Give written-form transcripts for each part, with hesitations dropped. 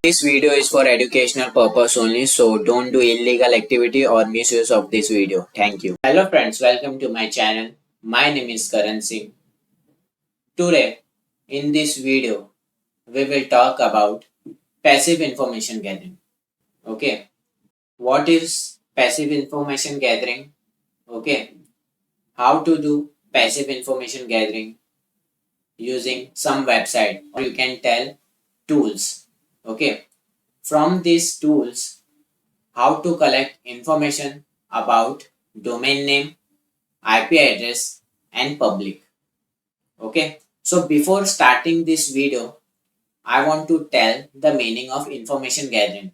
This video is for educational purpose only, so don't do illegal activity or misuse of this video. Thank you. Hello friends, welcome to my channel. My name is Karan Singh. Today, in this video, we will talk about passive information gathering. Okay, what is passive information gathering? Okay, how to do passive information gathering using some website, or you can tell tools. Okay, from these tools, how to collect information about domain name, IP address and public. Okay, so before starting this video, I want to tell the meaning of information gathering.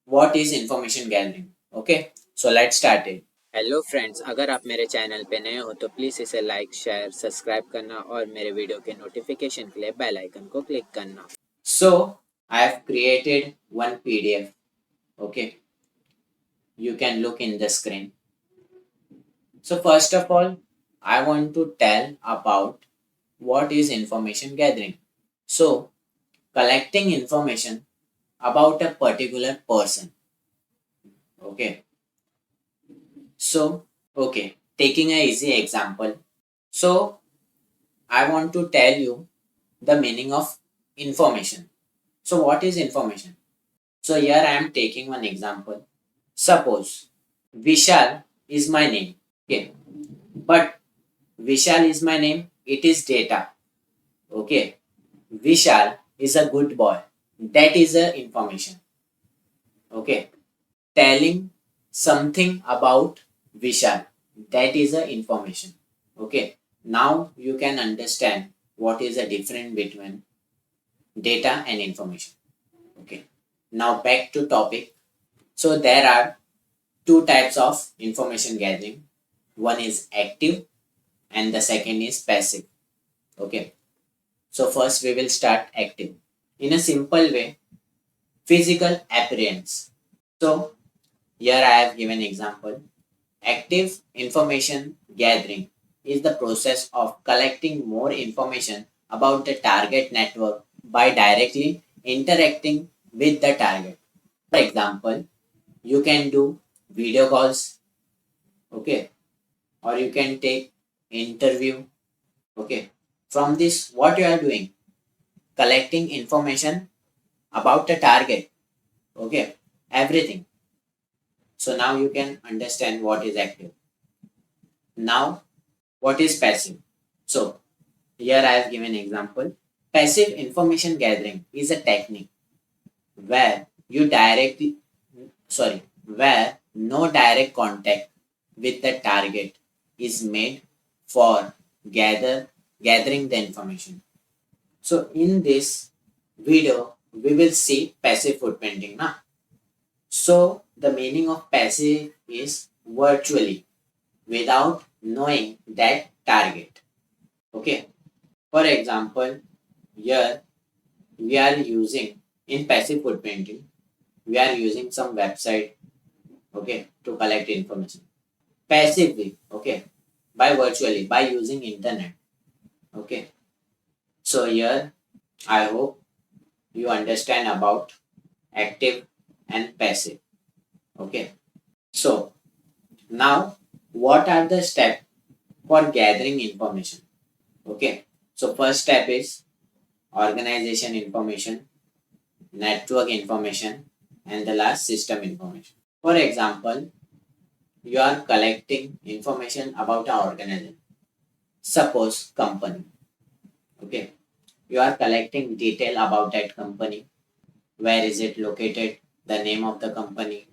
What is information gathering? Okay, so let's start it. Hello friends, अगर आप मेरे channel पे नए हो तो please इसे like share subscribe करना और मेरे वीडियो के नोटिफिकेशन के लिए बेल आइकन को क्लिक करना. So I have created one PDF. Okay, you can look in the screen. So first of all, I want to tell about what is information gathering. So collecting information about a particular person. Okay. So, okay, taking a easy example. So I want to tell you the meaning of information. So what is information? So here I am taking one example. Suppose Vishal is my name. Okay. But Vishal is my name. It is data. Okay. Vishal is a good boy. That is a information. Okay. Telling something about Vishal. That is a information. Okay. Now you can understand what is the difference between data and information. Okay. Now back to topic. So there are two types of information gathering. One is active and the second is passive. Okay. So first we will start active. In a simple way, physical appearance. So here I have given example. Active information gathering is the process of collecting more information about the target network by directly interacting with the target. For example, you can do video calls, okay, or you can take interview. Okay, from this what you are doing? Collecting information about the target. Okay, everything. So now you can understand what is active. Now what is passive? So here I have given example. Passive information gathering is a technique where where no direct contact with the target is made for gathering the information. So in this video, we will see passive footprinting. Na? So the meaning of passive is virtually without knowing that target. Okay. For example, here we are using in passive footprinting, we are using some website, okay, to collect information. Passively, okay, by virtually, by using internet. Okay. So here I hope you understand about active and passive. Okay. So now what are the steps for gathering information? Okay. So first step is organization information, network information, and the last system information. For example, you are collecting information about an organization. Suppose company. Okay. You are collecting detail about that company. Where is it located? The name of the company,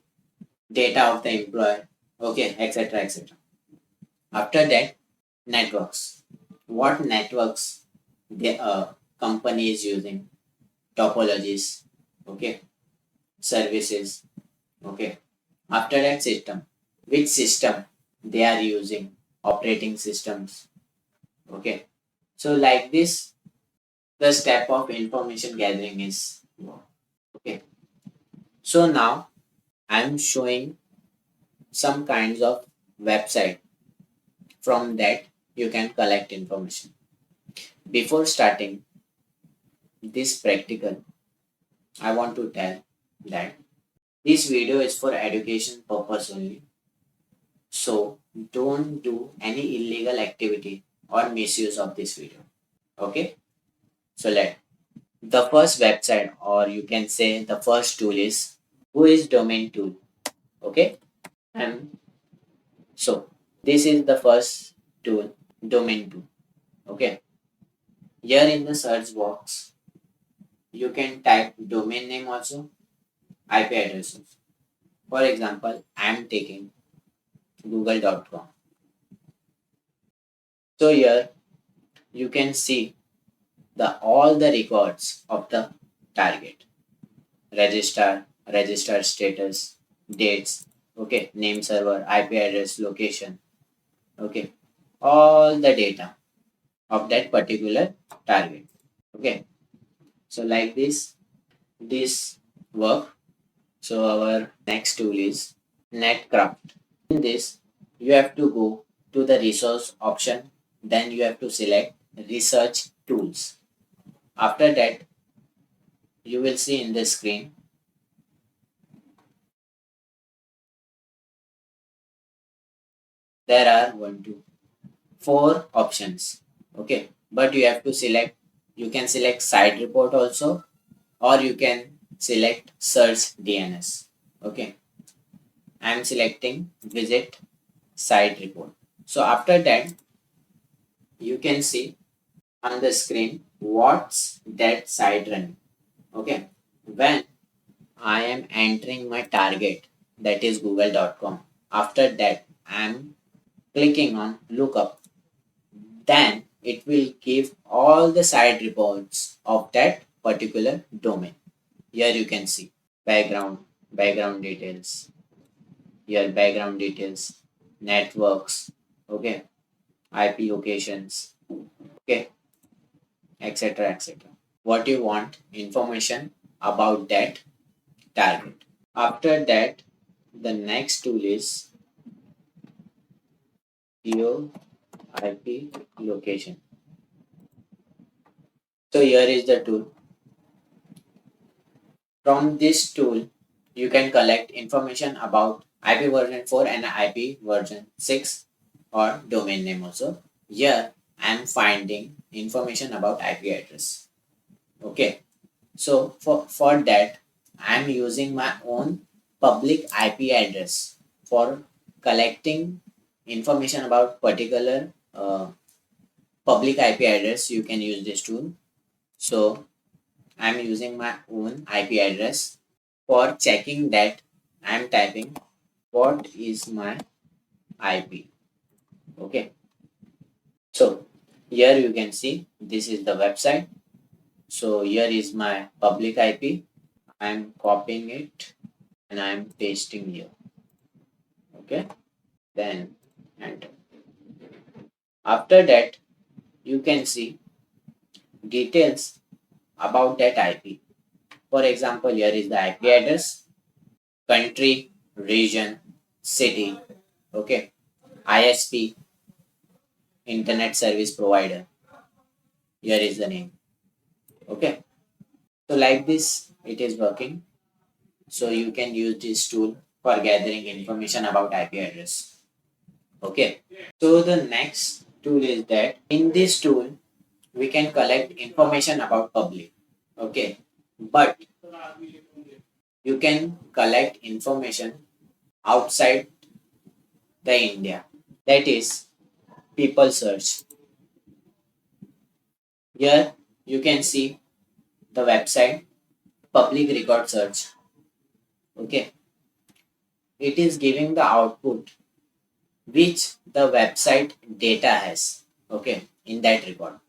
data of the employee, okay, etc. etc. After that, networks. What networks the company is using? Topologies, okay, services, okay. After that, system. Which system they are using? Operating systems, okay. So like this, the step of information gathering is okay. So now I'm showing some kinds of website. From that you can collect information. Before starting this practical, I want to tell that this video is for education purpose only. So don't do any illegal activity or misuse of this video. Okay? So let the first website, or you can say the first tool, is who is domain tool. Okay? And so this is the first tool, domain tool. Okay? Here in the search box, you can type domain name also, IP address also. For example, I am taking google.com. So here you can see the all the records of the target, register status, dates, okay, name server, IP address, location, okay, all the data of that particular target. Okay, so like this work. So our next tool is netcraft. In this, you have to go to the resource option, then you have to select research tools. After that, you will see in the screen there are one, two, four options. Okay, but you have to select. You can select site report also, or you can select search DNS. Okay, I am selecting visit site report. So after that, you can see on the screen what's that site running. Okay, when I am entering my target, that is google.com. After that, I am clicking on lookup. Then it will give all the site reports of that particular domain. Here you can see background details, here background details, networks, okay, IP locations, okay, etc. etc. What you want information about that target. After that, the next tool is geo IP location. So here is the tool. From this tool, you can collect information about IP version 4 and IP version 6 or domain name also. Here I am finding information about IP address. Okay. So for that I am using my own public IP address for collecting information about particular public IP address. You can use this tool. So I'm using my own IP address. For checking that, I'm typing what is my IP. Okay. So here you can see this is the website. So here is my public IP. I'm copying it and I'm pasting here. Okay. Then enter. After that, you can see details about that IP. For example, here is the IP address, country, region, city, okay, ISP, internet service provider. Here is the name. Okay. So like this, it is working. So you can use this tool for gathering information about IP address. Okay. So the next tool is that in this tool, we can collect information about public. Okay. But you can collect information outside the India. That is people search. Here you can see the website public record search. Okay, it is giving the output which the website data has. Okay, in that record.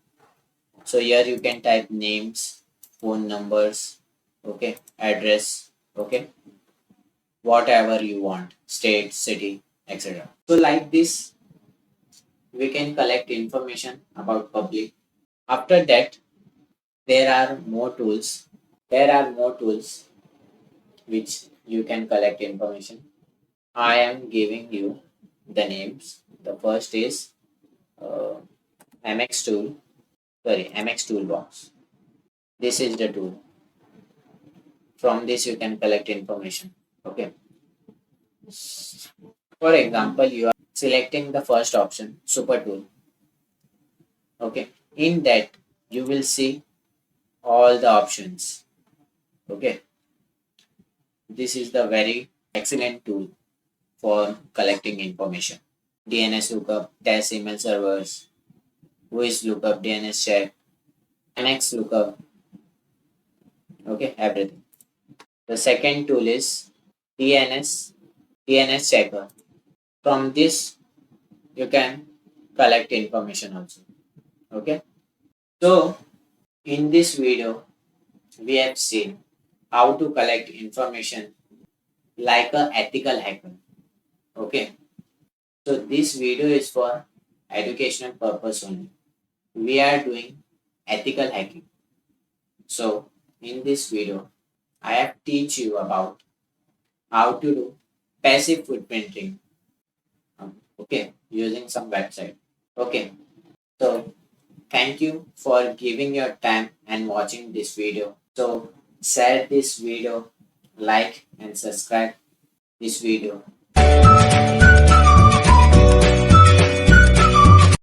So here you can type names, phone numbers, okay, address, okay, whatever you want, state, city, etc. So like this, we can collect information about public. After that, there are more tools. There are more tools which you can collect information. I am giving you the names. The first is uh, MX tool. Sorry, MX toolbox. This is the tool. From this you can collect information. Okay. For example, you are selecting the first option, super tool. Okay. In that you will see all the options. Okay. This is the very excellent tool for collecting information. DNS lookup, test email servers, whois lookup, DNS check, MX lookup, okay, everything. The second tool is DNS, DNS checker. From this, you can collect information also. Okay. So, in this video, we have seen how to collect information like a ethical hacker. Okay. So, this video is for educational purpose only. We are doing ethical hacking. So, in this video, I have teach you about how to do passive footprinting. Okay, using some website. Okay, so thank you for giving your time and watching this video. So share this video, like and subscribe this video.